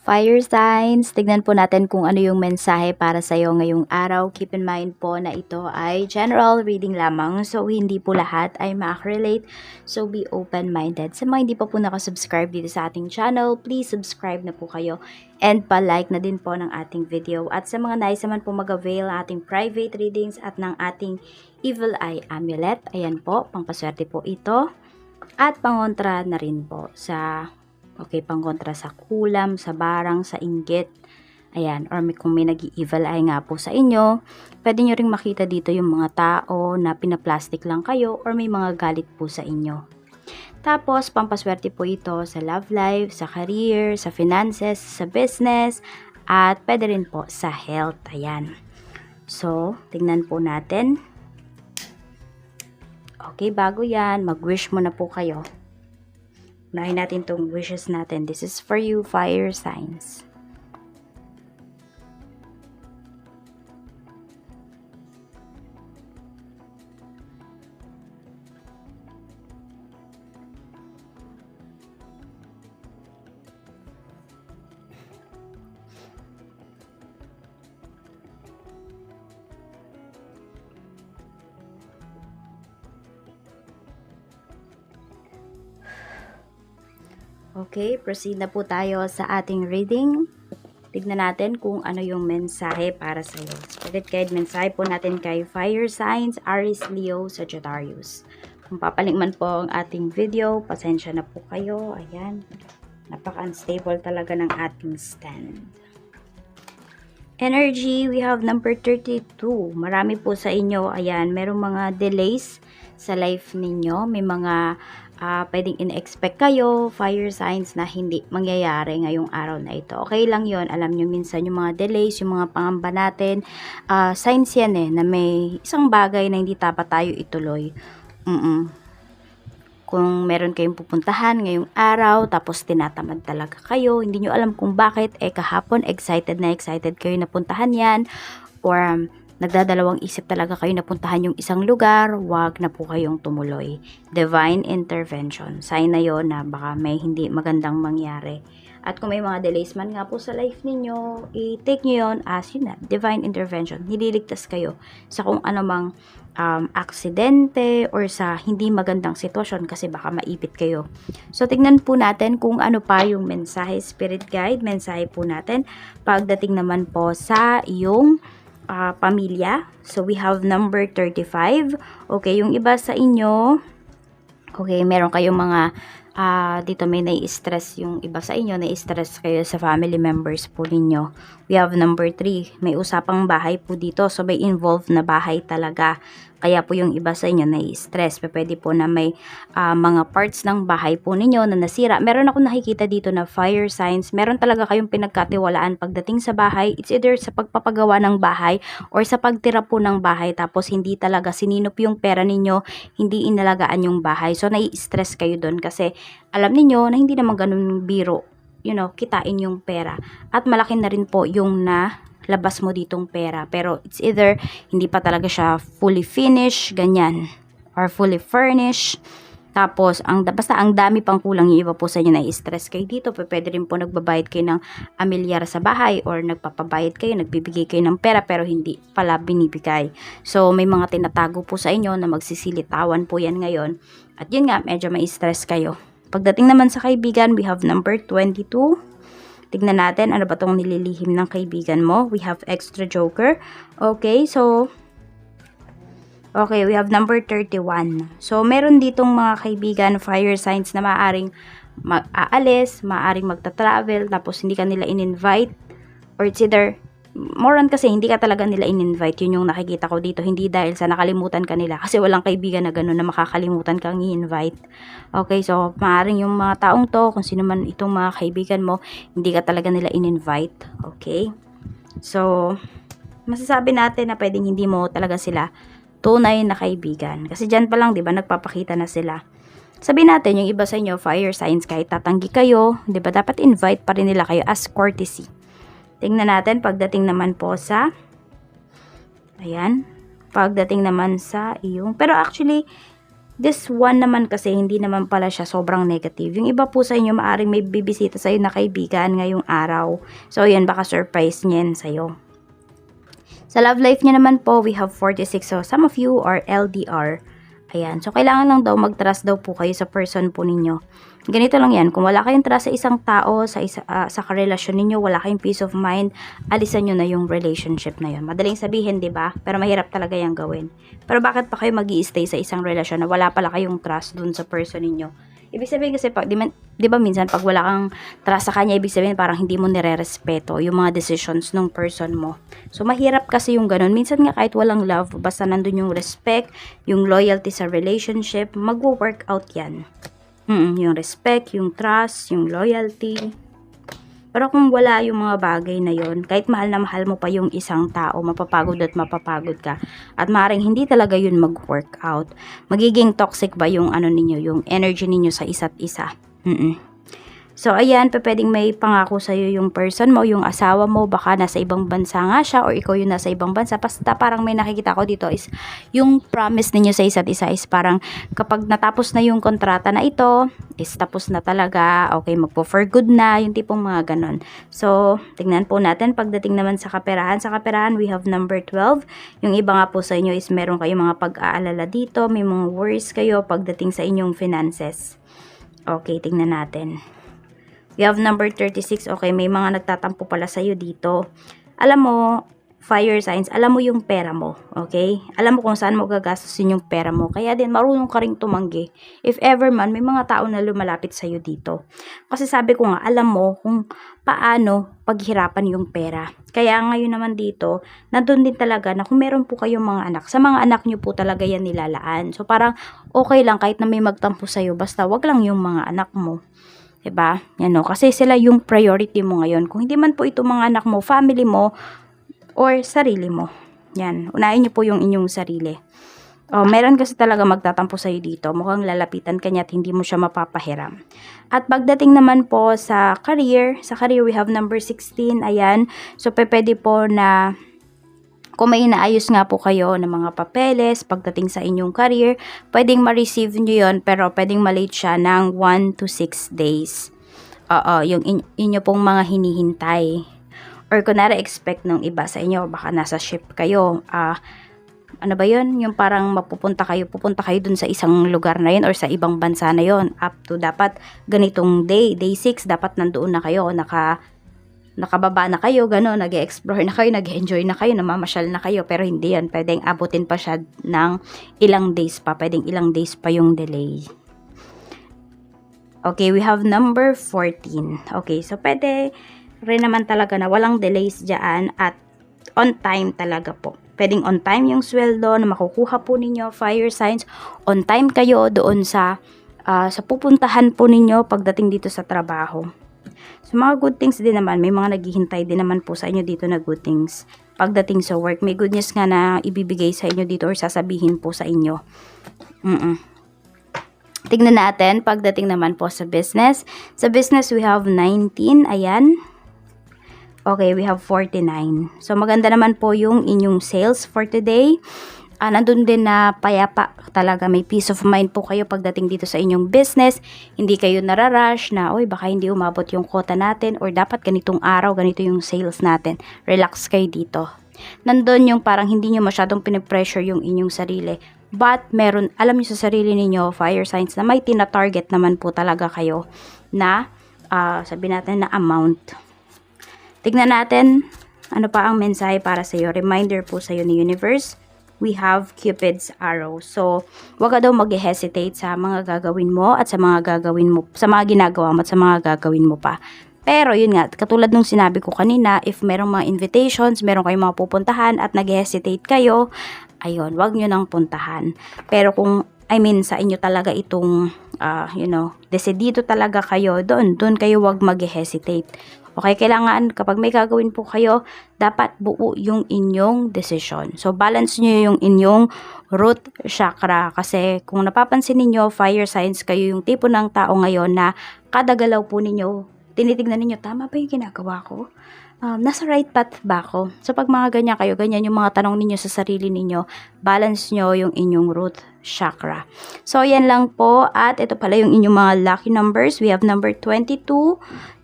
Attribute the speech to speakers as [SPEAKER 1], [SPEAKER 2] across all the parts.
[SPEAKER 1] Fire signs, tignan po natin kung ano yung mensahe para sa iyo ngayong araw. Keep in mind po na ito ay general reading lamang. So, hindi po lahat ay makaka-relate. So, be open-minded. Sa mga hindi pa po nakasubscribe dito sa ating channel, please subscribe na po kayo. And pa-like na din po ng ating video. At sa mga nais naman po mag-avail ng ating private readings at ng ating Evil Eye Amulet. Ayan po, pangpaswerte po ito. At pangontra na rin po sa pangkontra sa kulam, sa barang, sa inggit. Ayan, or kung may nag-evil eye nga po sa inyo, pwede nyo ring makita dito yung mga tao na pinaplastic lang kayo or may mga galit po sa inyo. Tapos, pampaswerte po ito sa love life, sa career, sa finances, sa business, at pwede rin po sa health. Ayan. So, tingnan po natin. Okay, bago yan, mag-wish muna po kayo. Unahin natin itong wishes natin. This is for you, fire signs. Okay, proceed na po tayo sa ating reading. Tignan natin kung ano yung mensahe para sa iyo. Spirit guide, mensahe po natin kay fire signs, Aries, Leo, Sagittarius. Kung papaling man po ang ating video, pasensya na po kayo. Ayan, napaka-unstable talaga ng ating stand. Energy, we have number 32. Marami po sa inyo, ayan, merong mga delays sa life ninyo. May mga pwedeng in-expect kayo, fire signs na hindi mangyayari ngayong araw na ito. Okay lang yon. Alam nyo, minsan yung mga delays, yung mga pangamba natin, signs yan na may isang bagay na hindi dapat tayo ituloy. Kung meron kayong pupuntahan ngayong araw, tapos tinatamad talaga kayo, hindi nyo alam kung bakit, kahapon excited kayo na puntahan yan, or nagdadalawang isip talaga kayo na puntahan yung isang lugar, wag na po kayong tumuloy. Divine intervention. Sign na yon na baka may hindi magandang mangyari. At kung may mga delays man nga po sa life ninyo, i-take nyo yon as yun na, divine intervention. Nililigtas kayo sa kung anumang aksidente or sa hindi magandang sitwasyon kasi baka maipit kayo. So, tignan po natin kung ano pa yung mensahe, spirit guide, mensahe po natin pagdating naman po sa iyong pamilya. So, we have number 35. Okay, yung iba sa inyo, okay, meron kayong mga, dito may nai-stress yung iba sa inyo, nai-stress kayo sa family members po ninyo. We have number 3. May usapang bahay po dito. So, may involved na bahay talaga. Kaya po yung iba sa inyo nai-stress. Pwede po na may mga parts ng bahay po ninyo na nasira. Meron ako nakikita dito na fire signs. Meron talaga kayong pinagkatiwalaan pagdating sa bahay. It's either sa pagpapagawa ng bahay or sa pagtira po ng bahay. Tapos hindi talaga sininop yung pera ninyo. Hindi inalagaan yung bahay. So nai-stress kayo doon kasi alam niyo na hindi naman ganun biro. Kitain yung pera. At malaki na rin po yung labas mo ditong pera. Pero it's either hindi pa talaga siya fully finished, ganyan, or fully furnished. Tapos, basta ang dami pang kulang yung iba po sa inyo na i-stress kayo dito. Pwede rin po nagbabayad kayo ng amilyar sa bahay or nagpapabayad kayo, nagbibigay kayo ng pera pero hindi pala binibigay. So, may mga tinatago po sa inyo na magsisilitawan po yan ngayon. At yun nga, medyo may stress kayo. Pagdating naman sa kaibigan, we have number 22. Tignan natin, ano ba tong nililihim ng kaibigan mo? We have extra joker. Okay, so, we have number 31. So, meron ditong mga kaibigan, fire signs na maaaring mag-aalis, maaaring magta-travel, tapos hindi ka nila in-invite. Or it's either, more on kasi hindi ka talaga nila in-invite. Yun yung nakikita ko dito. Hindi dahil sa nakalimutan ka nila. Kasi walang kaibigan na gano'n na makakalimutan kang i-invite. Okay, so maaaring yung mga taong to, kung sino man itong mga kaibigan mo, hindi ka talaga nila in-invite. Okay? So, masasabi natin na pwedeng hindi mo talaga sila tunay na kaibigan. Kasi dyan pa lang, di ba, nagpapakita na sila. Sabihin natin, yung iba sa inyo, fire signs, kahit tatanggi kayo, di ba, dapat invite pa rin nila kayo as courtesy. Tingnan natin pagdating naman po sa, ayan, pagdating naman sa iyong, pero actually, This one naman kasi hindi naman pala siya sobrang negative. Yung iba po sa inyo maaring may bibisita sa'yo na kaibigan ngayong araw. So yan, baka surprise niyan sa'yo. Sa love life niya naman po, we have 46. So some of you are LDR. Ayan. So kailangan lang daw mag-trust daw po kayo sa person po ninyo. Ganito lang yan. Kung wala kayong trust sa isang tao, sa karelasyon ninyo, wala kayong peace of mind, alisan nyo na yung relationship na yun. Madaling sabihin, di ba? Pero mahirap talaga yung gawin. Pero bakit pa kayo mag-i-stay sa isang relasyon na wala pala kayong trust dun sa person ninyo? Ibig sabihin kasi, di ba minsan pag wala kang trust sa kanya, ibig sabihin parang hindi mo nire-respeto yung mga decisions ng person mo. So, mahirap kasi yung ganun. Minsan nga kahit walang love, basta nandun yung respect, yung loyalty sa relationship, mag-work out yan. Yung respect, yung trust, yung loyalty. Pero kung wala yung mga bagay na yon, kahit mahal na mahal mo pa yung isang tao, mapapagod at mapapagod ka. At maaaring hindi talaga yun mag-work out. Magiging toxic ba yung ano ninyo, yung energy ninyo sa isa't isa. So, ayan, pwedeng may pangako sa'yo yung person mo, yung asawa mo, baka nasa ibang bansa nga siya, or ikaw yung nasa ibang bansa. Basta parang may nakikita ko dito is, yung promise ninyo sa isa't isa is parang, kapag natapos na yung kontrata na ito, is tapos na talaga, okay, magpo-for good na, yung tipong mga ganon. So, tingnan po natin, pagdating naman sa kaperahan. Sa kaperahan, we have number 12. Yung iba nga po sa inyo is meron kayong mga pag-aalala dito, may mga worries kayo pagdating sa inyong finances. Okay, tingnan natin. We have number 36. Okay, may mga nagtatampo pala sa'yo dito. Alam mo, fire signs, alam mo yung pera mo. Okay? Alam mo kung saan mo gagastusin yung pera mo. Kaya din, marunong ka rin tumanggi. If ever man, may mga tao na lumalapit sa'yo dito. Kasi sabi ko nga, alam mo kung paano paghirapan yung pera. Kaya ngayon naman dito, nandun din talaga na kung meron po kayong mga anak, sa mga anak nyo po talaga yan nilalaan. So parang okay lang kahit na may magtampo sa'yo, basta wag lang yung mga anak mo. Diba? Yan o. Kasi sila yung priority mo ngayon. Kung hindi man po ito mga anak mo, family mo, or sarili mo. Yan. Unahin nyo po yung inyong sarili. O, meron kasi talaga magtatampo sa'yo dito. Mukhang lalapitan ka niya at hindi mo siya mapapahiram. At pagdating naman po sa career we have number 16. Ayan. So, pwede po na kung may inaayos nga po kayo ng mga papeles pagdating sa inyong career, pwedeng ma-receive nyo yun, pero pwedeng malate siya ng 1 to 6 days. Yung inyo pong mga hinihintay. Or kunwari expect ng iba sa inyo, baka nasa ship kayo. Ano ba yun? Yung parang pupunta kayo dun sa isang lugar na yun or sa ibang bansa na yun. Up to dapat ganitong day 6, dapat nandoon na kayo, nakababa na kayo, gano'n, nag-explore na kayo, nag-enjoy na kayo, namamasyal na kayo, pero hindi yan, pwedeng abutin pa siya ng ilang days pa, pwedeng ilang days pa yung delay. Okay, we have number 14. Okay, so pwede rin naman talaga na walang delays dyan at on time talaga po. Pwedeng on time yung sweldo na makukuha po ninyo, fire signs, on time kayo doon sa pupuntahan po ninyo pagdating dito sa trabaho. So, mga good things din naman, may mga naghihintay din naman po sa inyo dito na good things. Pagdating sa work, may good news nga na ibibigay sa inyo dito or sasabihin po sa inyo. Tignan natin, pagdating naman po sa business. Sa business, we have 19, ayan. Okay, we have 49. So, maganda naman po yung inyong sales for today. Nandun din na payapa talaga, may peace of mind po kayo pagdating dito sa inyong business. Hindi kayo nararush na, baka hindi umabot yung quota natin or dapat ganitong araw, ganito yung sales natin. Relax kayo dito. Nandun yung parang hindi nyo masyadong pinipressure yung inyong sarili. But meron, alam nyo sa sarili ninyo, fire signs, na may tina-target naman po talaga kayo na, sabi natin na amount. Tignan natin, ano pa ang mensahe para sa iyo. Reminder po sa iyo ni Universe. We have Cupid's arrow. So, wag ka daw mag-hesitate sa mga gagawin mo at sa mga ginagawa mo at sa mga gagawin mo pa. Pero, yun nga, katulad nung sinabi ko kanina, if merong mga invitations, meron kayong mga pupuntahan at nag-hesitate kayo, ayun, wag nyo nang puntahan. Pero kung, sa inyo talaga itong, desidido talaga kayo, doon kayo wag mag-hesitate. Okay, kailangan kapag may gagawin po kayo, dapat buo yung inyong decision. So, balance nyo yung inyong root chakra. Kasi kung napapansin ninyo, fire signs, kayo yung tipo ng tao ngayon na kada galaw po ninyo, tinitignan ninyo, tama ba yung ginagawa ko? Nasa right path ba ako? So, pag mga ganyan kayo, ganyan yung mga tanong ninyo sa sarili ninyo, balance nyo yung inyong root chakra. So, yan lang po. At ito pala yung inyong mga lucky numbers. We have number 22,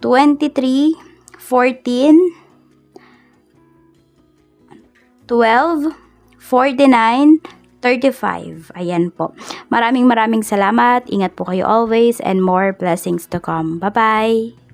[SPEAKER 1] 23, 14, 12, 49, 35. Ayan po. Maraming salamat. Ingat po kayo always and more blessings to come. Bye-bye!